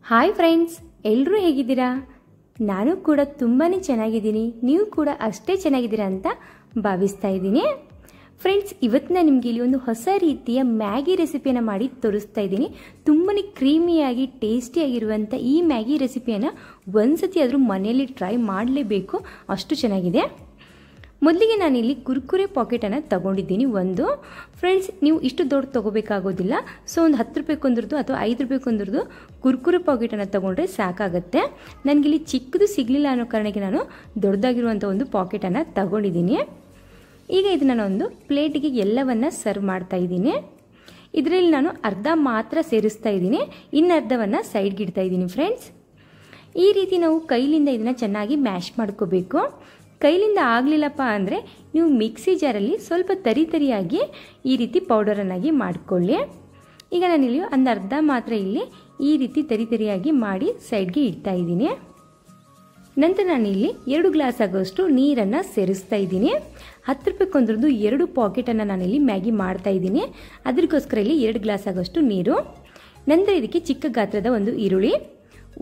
Hi friends, ಎಲ್ಲರೂ ಹೇಗಿದ್ದೀರಾ? ನಾನು ಕೂಡ ತುಂಬಾ ಚೆನ್ನಾಗಿದ್ದೀನಿ. ನೀವು ಕೂಡ ಅಷ್ಟೇ ಚೆನ್ನಾಗಿದ್ದೀರಾ ಅಂತ ಭಾವಿಸ್ತಾ ಇದ್ದೀನಿ. ಫ್ರೆಂಡ್ಸ್, ಇವತ್ತು ನಾನು ನಿಮಗೆ ಇಲ್ಲಿ ಒಂದು ಹೊಸ ರೀತಿಯ ಮ್ಯಾಗಿ ರೆಸಿಪಿಯನ್ನು ಮಾಡಿ ತೋರಿಸ್ತಾ ಇದ್ದೀನಿ. ತುಂಬಾ ಕ್ರೀಮಿಯಾಗಿ ಟೇಸ್ಟಿಯಾಗಿರುವಂಥ ಈ ಮ್ಯಾಗಿ ರೆಸಿಪಿಯನ್ನು ಒಂದ್ಸತಿ ಆದರೂ ಮನೆಯಲ್ಲಿ ಟ್ರೈ ಮಾಡಲೇಬೇಕು, ಅಷ್ಟು ಚೆನ್ನಾಗಿದೆ. ಮೊದಲಿಗೆ ನಾನಿಲ್ಲಿ ಕುರ್ಕುರೆ ಪಾಕೆಟನ್ನು ತಗೊಂಡಿದ್ದೀನಿ ಒಂದು. ಫ್ರೆಂಡ್ಸ್, ನೀವು ಇಷ್ಟು ದೊಡ್ಡ ತೊಗೋಬೇಕಾಗೋದಿಲ್ಲ. ಸೊ ಒಂದು 10 ರೂಪಾಯಿಗೊಂದ್ರದ್ದು ಅಥವಾ 5 ರೂಪಾಯಿಗೊಂದ್ರದ್ದು ಕುರ್ಕುರೆ ಪಾಕೆಟನ್ನು ತೊಗೊಂಡ್ರೆ ಸಾಕಾಗುತ್ತೆ. ನನಗಿಲ್ಲಿ ಚಿಕ್ಕದು ಸಿಗಲಿಲ್ಲ ಅನ್ನೋ ಕಾರಣಕ್ಕೆ ನಾನು ದೊಡ್ಡದಾಗಿರುವಂಥ ಒಂದು ಪಾಕೆಟನ್ನು ತಗೊಂಡಿದ್ದೀನಿ. ಈಗ ಇದನ್ನು ನಾನೊಂದು ಪ್ಲೇಟಿಗೆ ಎಲ್ಲವನ್ನು ಸರ್ವ್ ಮಾಡ್ತಾ ಇದ್ದೀನಿ. ಇದರಲ್ಲಿ ನಾನು ಅರ್ಧ ಮಾತ್ರ ಸೇರಿಸ್ತಾ ಇದ್ದೀನಿ, ಇನ್ನರ್ಧವನ್ನು ಸೈಡ್ಗೆ ಇಡ್ತಾ ಇದ್ದೀನಿ. ಫ್ರೆಂಡ್ಸ್, ಈ ರೀತಿ ನಾವು ಕೈಲಿಂದ ಇದನ್ನು ಚೆನ್ನಾಗಿ ಮ್ಯಾಶ್ ಮಾಡ್ಕೋಬೇಕು. ಕೈಲಿಂದ ಆಗಲಿಲ್ಲಪ್ಪ ಅಂದರೆ ನೀವು ಮಿಕ್ಸಿ ಜಾರಲ್ಲಿ ಸ್ವಲ್ಪ ತರಿಯಾಗಿ ಈ ರೀತಿ ಪೌಡರನ್ನಾಗಿ ಮಾಡಿಕೊಳ್ಳಿ. ಈಗ ನಾನಿಲ್ಲಿ ಒಂದು ಅರ್ಧ ಮಾತ್ರ ಇಲ್ಲಿ ಈ ರೀತಿ ತರಿಯಾಗಿ ಮಾಡಿ ಸೈಡ್ಗೆ ಇಡ್ತಾ ಇದ್ದೀನಿ. ನಂತರ ನಾನಿಲ್ಲಿ 2 ಗ್ಲಾಸ್ ಆಗೋಷ್ಟು ನೀರನ್ನು ಸೇರಿಸ್ತಾ ಇದ್ದೀನಿ. 10 ರೂಪಾಯಿಗೊಂದ್ರದ್ದು 2 ಪಾಕೆಟನ್ನು ನಾನಿಲ್ಲಿ ಮ್ಯಾಗಿ ಮಾಡ್ತಾ ಇದ್ದೀನಿ. ಅದಕ್ಕೋಸ್ಕರ ಇಲ್ಲಿ 2 ಗ್ಲಾಸ್ ಆಗೋಷ್ಟು ನೀರು. ನಂತರ ಇದಕ್ಕೆ ಚಿಕ್ಕ ಗಾತ್ರದ ಒಂದು ಈರುಳ್ಳಿ,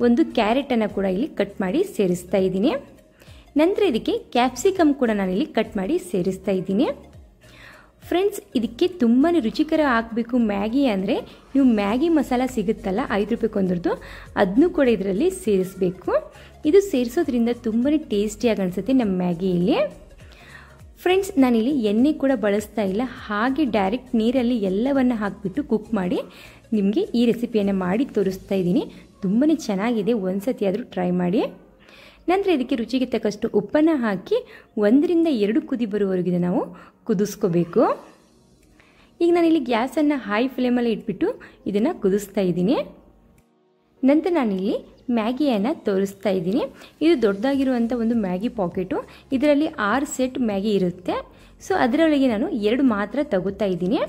ಒಂದು ಕ್ಯಾರೆಟನ್ನು ಕೂಡ ಇಲ್ಲಿ ಕಟ್ ಮಾಡಿ ಸೇರಿಸ್ತಾ ಇದ್ದೀನಿ. ನಂತರ ಇದಕ್ಕೆ ಕ್ಯಾಪ್ಸಿಕಮ್ ಕೂಡ ನಾನಿಲ್ಲಿ ಕಟ್ ಮಾಡಿ ಸೇರಿಸ್ತಾ ಇದ್ದೀನಿ. ಫ್ರೆಂಡ್ಸ್, ಇದಕ್ಕೆ ತುಂಬಾ ರುಚಿಕರ ಆಗಬೇಕು ಮ್ಯಾಗಿ ಅಂದರೆ ನೀವು ಮ್ಯಾಗಿ ಮಸಾಲ ಸಿಗುತ್ತಲ್ಲ 5 ರೂಪಾಯಿಗೊಂದ್ರದ್ದು, ಅದನ್ನು ಕೂಡ ಇದರಲ್ಲಿ ಸೇರಿಸಬೇಕು. ಇದು ಸೇರಿಸೋದ್ರಿಂದ ತುಂಬಾ ಟೇಸ್ಟಿಯಾಗಿ ಅನಿಸುತ್ತೆ ನಮ್ಮ ಮ್ಯಾಗಿಯಲ್ಲಿ. ಫ್ರೆಂಡ್ಸ್, ನಾನಿಲ್ಲಿ ಎಣ್ಣೆ ಕೂಡ ಬಳಸ್ತಾ ಇಲ್ಲ, ಹಾಗೆ ಡೈರೆಕ್ಟ್ ನೀರಲ್ಲಿ ಎಲ್ಲವನ್ನು ಹಾಕಿಬಿಟ್ಟು ಕುಕ್ ಮಾಡಿ ನಿಮಗೆ ಈ ರೆಸಿಪಿಯನ್ನು ಮಾಡಿ ತೋರಿಸ್ತಾ ಇದ್ದೀನಿ. ತುಂಬಾ ಚೆನ್ನಾಗಿದೆ, ಒಂದ್ಸತಿ ಆದರೂ ಟ್ರೈ ಮಾಡಿ. ನಂತರ ಇದಕ್ಕೆ ರುಚಿಗೆ ತಕ್ಕಷ್ಟು ಉಪ್ಪನ್ನು ಹಾಕಿ 1 ರಿಂದ 2 ಕುದಿ ಬರುವವರೆಗೆ ನಾವು ಕುದಿಸ್ಕೋಬೇಕು. ಈಗ ನಾನಿಲ್ಲಿ ಗ್ಯಾಸನ್ನು ಹೈ ಫ್ಲೇಮಲ್ಲಿ ಇಟ್ಬಿಟ್ಟು ಇದನ್ನು ಕುದಿಸ್ತಾ ಇದ್ದೀನಿ. ನಂತರ ನಾನಿಲ್ಲಿ ಮ್ಯಾಗಿಯನ್ನು ತೋರಿಸ್ತಾ ಇದ್ದೀನಿ. ಇದು ದೊಡ್ಡದಾಗಿರುವಂಥ ಒಂದು ಮ್ಯಾಗಿ ಪಾಕೆಟು. ಇದರಲ್ಲಿ 6 ಸೆಟ್ ಮ್ಯಾಗಿ ಇರುತ್ತೆ. ಸೊ ಅದರೊಳಗೆ ನಾನು 2 ಮಾತ್ರ ತಗೋತಾ ಇದ್ದೀನಿ.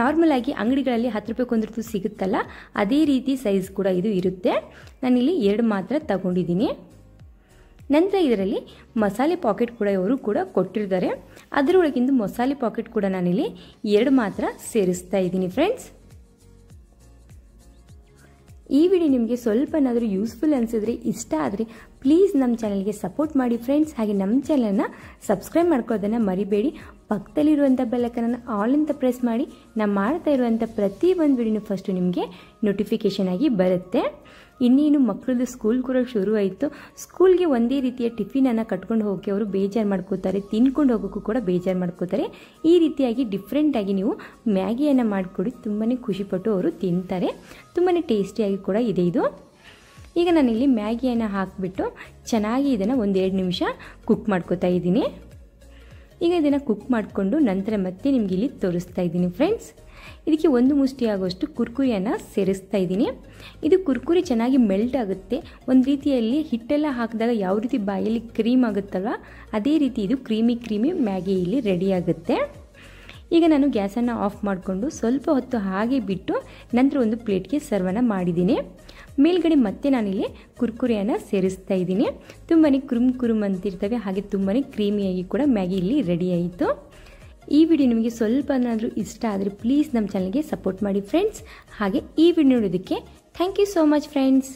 ನಾರ್ಮಲ್ ಆಗಿ ಅಂಗಡಿಗಳಲ್ಲಿ 10 ರೂಪಾಯಿಗೊಂದ್ರದ್ದು ಸಿಗುತ್ತಲ್ಲ, ಅದೇ ರೀತಿ ಸೈಜ್ ಕೂಡ ಇದು ಇರುತ್ತೆ. ನಾನಿಲ್ಲಿ 2 ಮಾತ್ರ ತಗೊಂಡಿದ್ದೀನಿ. ನಂತರ ಇದರಲ್ಲಿ ಮಸಾಲೆ ಪಾಕೆಟ್ ಕೂಡ ಇವರು ಕೂಡ ಕೊಟ್ಟಿರ್ತಾರೆ. ಅದರೊಳಗಿಂದ ಮಸಾಲೆ ಪಾಕೆಟ್ ಕೂಡ ನಾನಿಲ್ಲಿ 2 ಮಾತ್ರ ಸೇರಿಸ್ತಾ ಇದ್ದೀನಿ. ಫ್ರೆಂಡ್ಸ್, ಈ ವಿಡಿಯೋ ನಿಮಗೆ ಸ್ವಲ್ಪನಾದರೂ ಯೂಸ್ಫುಲ್ ಅನಿಸಿದ್ರೆ, ಇಷ್ಟ ಆದರೆ ಪ್ಲೀಸ್ ನಮ್ಮ ಚಾನಲ್ಗೆ ಸಪೋರ್ಟ್ ಮಾಡಿ ಫ್ರೆಂಡ್ಸ್. ಹಾಗೆ ನಮ್ಮ ಚಾನಲನ್ನು ಸಬ್ಸ್ಕ್ರೈಬ್ ಮಾಡ್ಕೊಳ್ಳೋದನ್ನು ಮರಿಬೇಡಿ. ಪಕ್ಕದಲ್ಲಿರುವಂಥ ಬೆಲ್ಲೈಕನನ್ನು ಆಲ್ ಅಂತ ಪ್ರೆಸ್ ಮಾಡಿ. ನಾನು ಮಾಡ್ತಾ ಇರುವಂಥ ಪ್ರತಿ ಒಂದು ವಿಡಿಯೋನು ಫಸ್ಟು ನಿಮಗೆ ನೋಟಿಫಿಕೇಷನ್ ಆಗಿ ಬರುತ್ತೆ. ಇನ್ನೇನು ಮಕ್ಕಳದ್ದು ಸ್ಕೂಲ್ ಕೂಡ ಶುರು ಆಯಿತು. ಸ್ಕೂಲ್ಗೆ ಒಂದೇ ರೀತಿಯ ಟಿಫಿನನ್ನು ಕಟ್ಕೊಂಡು ಹೋಗಿ ಅವರು ಬೇಜಾರು ಮಾಡ್ಕೋತಾರೆ, ತಿನ್ಕೊಂಡು ಹೋಗೋಕ್ಕೂ ಕೂಡ ಬೇಜಾರು ಮಾಡ್ಕೋತಾರೆ. ಈ ರೀತಿಯಾಗಿ ಡಿಫ್ರೆಂಟಾಗಿ ನೀವು ಮ್ಯಾಗಿಯನ್ನು ಮಾಡಿಕೊಡಿ, ತುಂಬಾ ಖುಷಿಪಟ್ಟು ಅವರು ತಿಂತಾರೆ. ತುಂಬಾ ಟೇಸ್ಟಿಯಾಗಿ ಕೂಡ ಇದೆ ಇದು. ಈಗ ನಾನಿಲ್ಲಿ ಮ್ಯಾಗಿಯನ್ನು ಹಾಕಿಬಿಟ್ಟು ಚೆನ್ನಾಗಿ ಇದನ್ನು 1-2 ನಿಮಿಷ ಕುಕ್ ಮಾಡ್ಕೋತಾ ಇದ್ದೀನಿ. ಈಗ ಇದನ್ನು ಕುಕ್ ಮಾಡಿಕೊಂಡು ನಂತರ ಮತ್ತೆ ನಿಮ್ಗೆ ಇಲ್ಲಿ ತೋರಿಸ್ತಾ ಇದ್ದೀನಿ. ಫ್ರೆಂಡ್ಸ್, ಇದಕ್ಕೆ 1 ಮುಷ್ಟಿ ಆಗೋಷ್ಟು ಕುರ್ಕುರಿಯನ್ನು ಸೇರಿಸ್ತಾ ಇದ್ದೀನಿ. ಇದು ಕುರ್ಕುರಿ ಚೆನ್ನಾಗಿ ಮೆಲ್ಟ್ ಆಗುತ್ತೆ. ಒಂದು ರೀತಿಯಲ್ಲಿ ಹಿಟ್ಟೆಲ್ಲ ಹಾಕಿದಾಗ ಯಾವ ರೀತಿ ಬಾಯಲ್ಲಿ ಕ್ರೀಮ್ ಆಗುತ್ತಲ್ವ, ಅದೇ ರೀತಿ ಇದು ಕ್ರೀಮಿ ಮ್ಯಾಗಿ ಇಲ್ಲಿ ರೆಡಿ ಆಗುತ್ತೆ. ಈಗ ನಾನು ಗ್ಯಾಸನ್ನು ಆಫ್ ಮಾಡಿಕೊಂಡು ಸ್ವಲ್ಪ ಹೊತ್ತು ಹಾಗೆ ಬಿಟ್ಟು ನಂತರ ಒಂದು ಪ್ಲೇಟ್ಗೆ ಸರ್ವನ್ನು ಮಾಡಿದ್ದೀನಿ. ಮೇಲ್ಗಡೆ ಮತ್ತೆ ನಾನಿಲ್ಲಿ ಕುರ್ಕುರಿಯನ್ನು ಸೇರಿಸ್ತಾ ಇದ್ದೀನಿ. ತುಂಬಾ ಕುರುಮ್ ಅಂತಿರ್ತವೆ, ಹಾಗೆ ತುಂಬಾ ಕ್ರೀಮಿಯಾಗಿ ಕೂಡ ಮ್ಯಾಗಿ ಇಲ್ಲಿ ರೆಡಿ ಆಯಿತು. ಈ ವಿಡಿಯೋ ನಿಮಗೆ ಸ್ವಲ್ಪನಾದರೂ ಇಷ್ಟ ಆದರೆ ಪ್ಲೀಸ್ ನಮ್ಮ ಚಾನಲ್ಗೆ ಸಪೋರ್ಟ್ ಮಾಡಿ ಫ್ರೆಂಡ್ಸ್. ಹಾಗೆ ಈ ವಿಡಿಯೋ ನೋಡೋದಕ್ಕೆ thank you so much friends.